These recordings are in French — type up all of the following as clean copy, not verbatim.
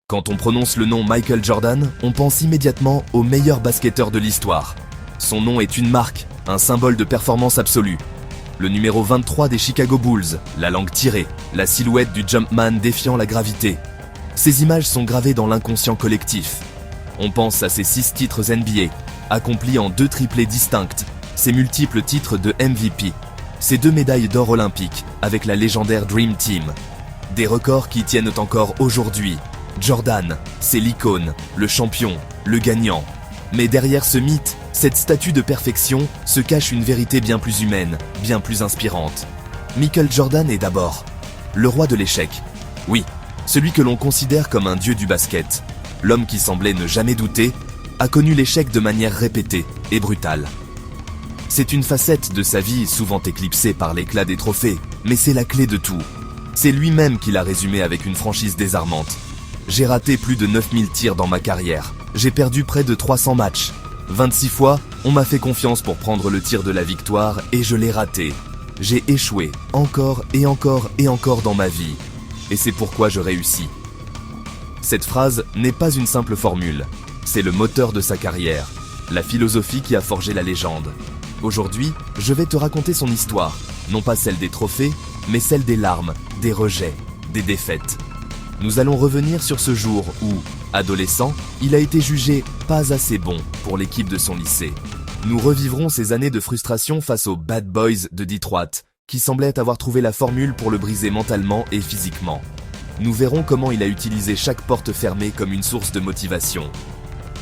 Quand on prononce le nom Michael Jordan, on pense immédiatement au meilleur basketteur de l'histoire. Son nom est une marque, un symbole de performance absolue. Le numéro 23 des Chicago Bulls, la langue tirée, la silhouette du Jumpman défiant la gravité. Ces images sont gravées dans l'inconscient collectif. On pense à ses 6 titres NBA, accomplis en 2 triplés distincts, ses multiples titres de MVP, ses 2 médailles d'or olympiques avec la légendaire Dream Team. Des records qui tiennent encore aujourd'hui. Jordan, c'est l'icône, le champion, le gagnant. Mais derrière ce mythe, cette statue de perfection, se cache une vérité bien plus humaine, bien plus inspirante. Michael Jordan est d'abord le roi de l'échec. Oui, celui que l'on considère comme un dieu du basket. L'homme qui semblait ne jamais douter, a connu l'échec de manière répétée et brutale. C'est une facette de sa vie souvent éclipsée par l'éclat des trophées, mais c'est la clé de tout. C'est lui-même qui l'a résumé avec une franchise désarmante. J'ai raté plus de 9000 tirs dans ma carrière. J'ai perdu près de 300 matchs. 26 fois, on m'a fait confiance pour prendre le tir de la victoire et je l'ai raté. J'ai échoué encore et encore et encore dans ma vie. Et c'est pourquoi je réussis. Cette phrase n'est pas une simple formule. C'est le moteur de sa carrière, la philosophie qui a forgé la légende. Aujourd'hui, je vais te raconter son histoire, non pas celle des trophées, mais celle des larmes, des rejets, des défaites. Nous allons revenir sur ce jour où, adolescent, il a été jugé pas assez bon pour l'équipe de son lycée. Nous revivrons ces années de frustration face aux Bad Boys de Detroit, qui semblaient avoir trouvé la formule pour le briser mentalement et physiquement. Nous verrons comment il a utilisé chaque porte fermée comme une source de motivation.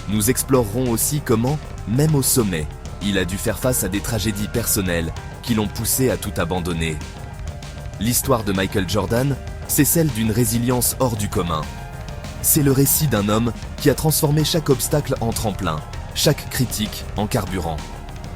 Nous explorerons aussi comment, même au sommet, il a dû faire face à des tragédies personnelles qui l'ont poussé à tout abandonner. L'histoire de Michael Jordan, c'est celle d'une résilience hors du commun. C'est le récit d'un homme qui a transformé chaque obstacle en tremplin, chaque critique en carburant.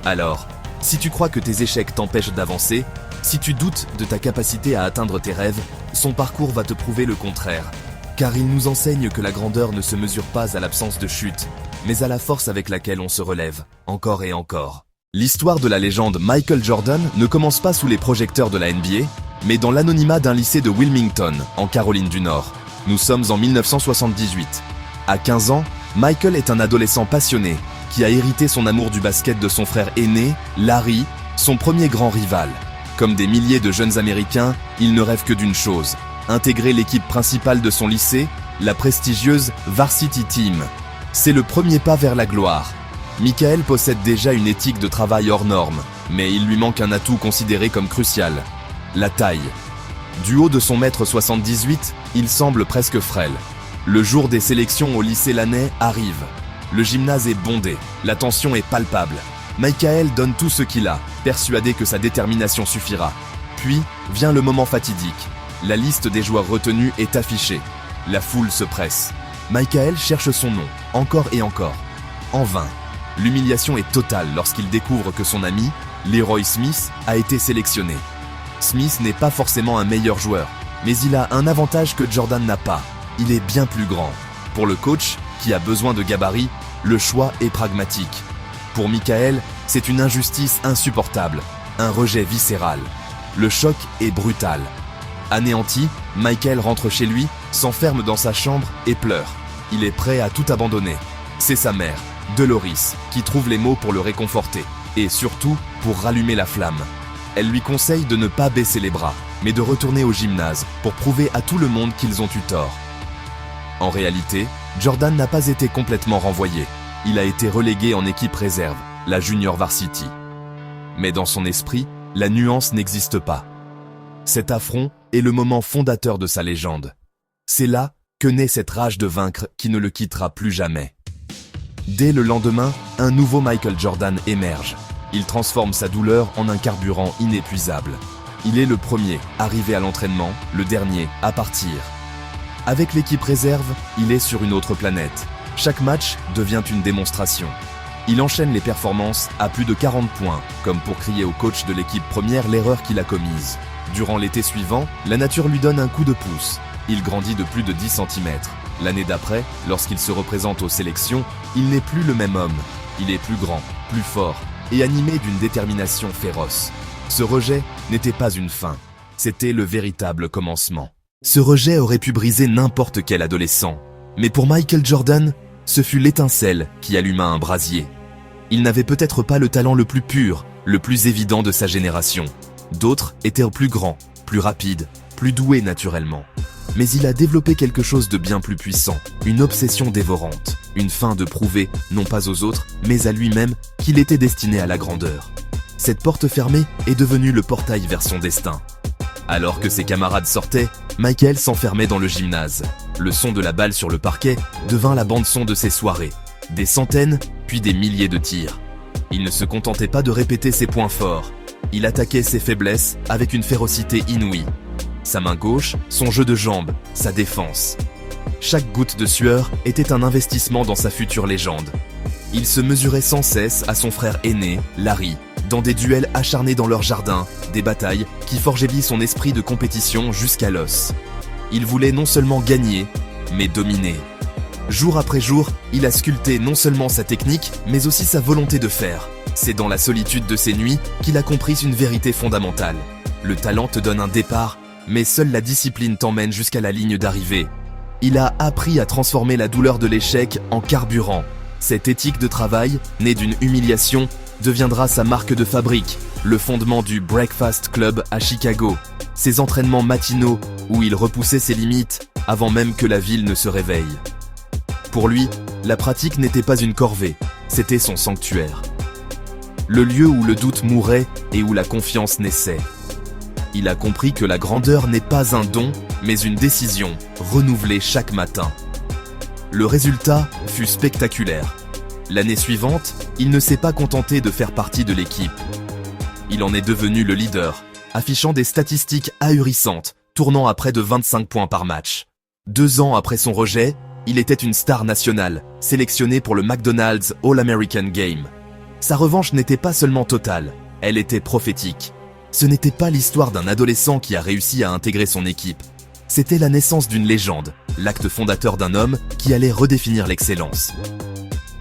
Alors, si tu crois que tes échecs t'empêchent d'avancer, si tu doutes de ta capacité à atteindre tes rêves, son parcours va te prouver le contraire. Car il nous enseigne que la grandeur ne se mesure pas à l'absence de chute, mais à la force avec laquelle on se relève, encore et encore. L'histoire de la légende Michael Jordan ne commence pas sous les projecteurs de la NBA, mais dans l'anonymat d'un lycée de Wilmington, en Caroline du Nord. Nous sommes en 1978. À 15 ans, Michael est un adolescent passionné qui a hérité son amour du basket de son frère aîné, Larry, son premier grand rival. Comme des milliers de jeunes Américains, il ne rêve que d'une chose, intégrer l'équipe principale de son lycée, la prestigieuse Varsity Team. C'est le premier pas vers la gloire. Michael possède déjà une éthique de travail hors norme, mais il lui manque un atout considéré comme crucial. La taille. Du haut de son 1m78, il semble presque frêle. Le jour des sélections au lycée Lanney arrive. Le gymnase est bondé, la tension est palpable. Michael donne tout ce qu'il a, persuadé que sa détermination suffira. Puis vient le moment fatidique. La liste des joueurs retenus est affichée. La foule se presse. Michael cherche son nom, encore et encore. En vain. L'humiliation est totale lorsqu'il découvre que son ami, Leroy Smith, a été sélectionné. Smith n'est pas forcément un meilleur joueur, mais il a un avantage que Jordan n'a pas. Il est bien plus grand. Pour le coach, qui a besoin de gabarit, le choix est pragmatique. Pour Michael, c'est une injustice insupportable, un rejet viscéral. Le choc est brutal. Anéanti, Michael rentre chez lui, s'enferme dans sa chambre et pleure. Il est prêt à tout abandonner. C'est sa mère, Dolores, qui trouve les mots pour le réconforter, et surtout pour rallumer la flamme. Elle lui conseille de ne pas baisser les bras, mais de retourner au gymnase pour prouver à tout le monde qu'ils ont eu tort. En réalité, Jordan n'a pas été complètement renvoyé. Il a été relégué en équipe réserve, la Junior Varsity. Mais dans son esprit, la nuance n'existe pas. Cet affront est le moment fondateur de sa légende. C'est là que naît cette rage de vaincre qui ne le quittera plus jamais. Dès le lendemain, un nouveau Michael Jordan émerge. Il transforme sa douleur en un carburant inépuisable. Il est le premier arrivé à l'entraînement, le dernier à partir. Avec l'équipe réserve, il est sur une autre planète. Chaque match devient une démonstration. Il enchaîne les performances à plus de 40 points, comme pour crier au coach de l'équipe première l'erreur qu'il a commise. Durant l'été suivant, la nature lui donne un coup de pouce. Il grandit de plus de 10 cm. L'année d'après, lorsqu'il se représente aux sélections, il n'est plus le même homme. Il est plus grand, plus fort, et animé d'une détermination féroce. Ce rejet n'était pas une fin, c'était le véritable commencement. Ce rejet aurait pu briser n'importe quel adolescent, Mais pour Michael Jordan, ce fut l'étincelle qui alluma un brasier. Il n'avait peut-être pas le talent le plus pur, le plus évident de sa génération. D'autres étaient plus grands, plus rapides, plus doués naturellement. Mais il a développé quelque chose de bien plus puissant, une obsession dévorante, une faim de prouver, non pas aux autres, mais à lui-même, qu'il était destiné à la grandeur. Cette porte fermée est devenue le portail vers son destin. Alors que ses camarades sortaient, Michael s'enfermait dans le gymnase. Le son de la balle sur le parquet devint la bande-son de ses soirées. Des centaines, puis des milliers de tirs. Il ne se contentait pas de répéter ses points forts. Il attaquait ses faiblesses avec une férocité inouïe. Sa main gauche, son jeu de jambes, sa défense. Chaque goutte de sueur était un investissement dans sa future légende. Il se mesurait sans cesse à son frère aîné, Larry, dans des duels acharnés dans leur jardin, des batailles qui forgeaient vie son esprit de compétition jusqu'à l'os. Il voulait non seulement gagner, mais dominer. Jour après jour, il a sculpté non seulement sa technique, mais aussi sa volonté de faire. C'est dans la solitude de ses nuits qu'il a compris une vérité fondamentale. Le talent te donne un départ, mais seule la discipline t'emmène jusqu'à la ligne d'arrivée. Il a appris à transformer la douleur de l'échec en carburant. Cette éthique de travail, née d'une humiliation, deviendra sa marque de fabrique, le fondement du Breakfast Club à Chicago. Ses entraînements matinaux où il repoussait ses limites avant même que la ville ne se réveille. Pour lui, la pratique n'était pas une corvée, c'était son sanctuaire. Le lieu où le doute mourait et où la confiance naissait. Il a compris que la grandeur n'est pas un don, mais une décision, renouvelée chaque matin. Le résultat fut spectaculaire. L'année suivante, il ne s'est pas contenté de faire partie de l'équipe. Il en est devenu le leader, affichant des statistiques ahurissantes, tournant à près de 25 points par match. 2 ans après son rejet, il était une star nationale, sélectionné pour le McDonald's All-American Game. Sa revanche n'était pas seulement totale, elle était prophétique. Ce n'était pas l'histoire d'un adolescent qui a réussi à intégrer son équipe. C'était la naissance d'une légende, l'acte fondateur d'un homme qui allait redéfinir l'excellence.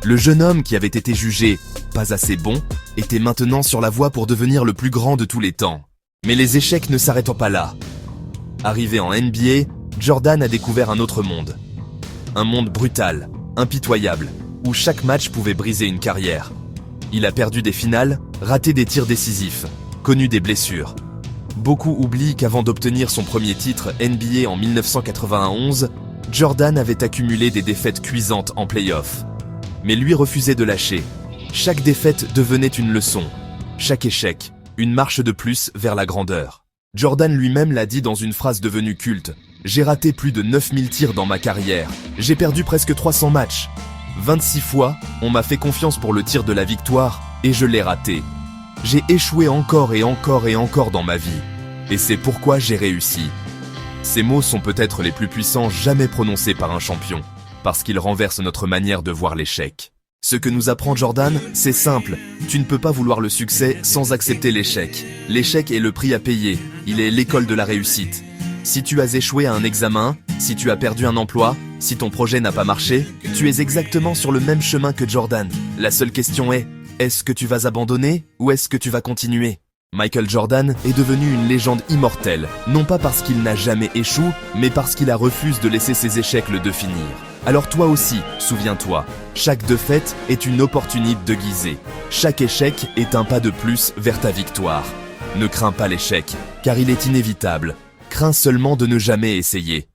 Le jeune homme qui avait été jugé pas assez bon était maintenant sur la voie pour devenir le plus grand de tous les temps. Mais les échecs ne s'arrêtant pas là. Arrivé en NBA, Jordan a découvert un autre monde. Un monde brutal, impitoyable, où chaque match pouvait briser une carrière. Il a perdu des finales, raté des tirs décisifs, connu des blessures. Beaucoup oublient qu'avant d'obtenir son premier titre NBA en 1991, Jordan avait accumulé des défaites cuisantes en play-off. Mais lui refusait de lâcher. Chaque défaite devenait une leçon. Chaque échec, une marche de plus vers la grandeur. Jordan lui-même l'a dit dans une phrase devenue culte. « J'ai raté plus de 9000 tirs dans ma carrière. J'ai perdu presque 300 matchs. 26 fois, on m'a fait confiance pour le tir de la victoire et je l'ai raté. J'ai échoué encore et encore et encore dans ma vie. Et c'est pourquoi j'ai réussi. » Ces mots sont peut-être les plus puissants jamais prononcés par un champion, parce qu'ils renversent notre manière de voir l'échec. Ce que nous apprend Jordan, c'est simple. Tu ne peux pas vouloir le succès sans accepter l'échec. L'échec est le prix à payer. Il est l'école de la réussite. Si tu as échoué à un examen, si tu as perdu un emploi, si ton projet n'a pas marché, tu es exactement sur le même chemin que Jordan. La seule question est, est-ce que tu vas abandonner ou est-ce que tu vas continuer ? Michael Jordan est devenu une légende immortelle, non pas parce qu'il n'a jamais échoué, mais parce qu'il a refusé de laisser ses échecs le définir. Alors toi aussi, souviens-toi, chaque défaite est une opportunité de guiser. Chaque échec est un pas de plus vers ta victoire. Ne crains pas l'échec, car il est inévitable. Crains seulement de ne jamais essayer.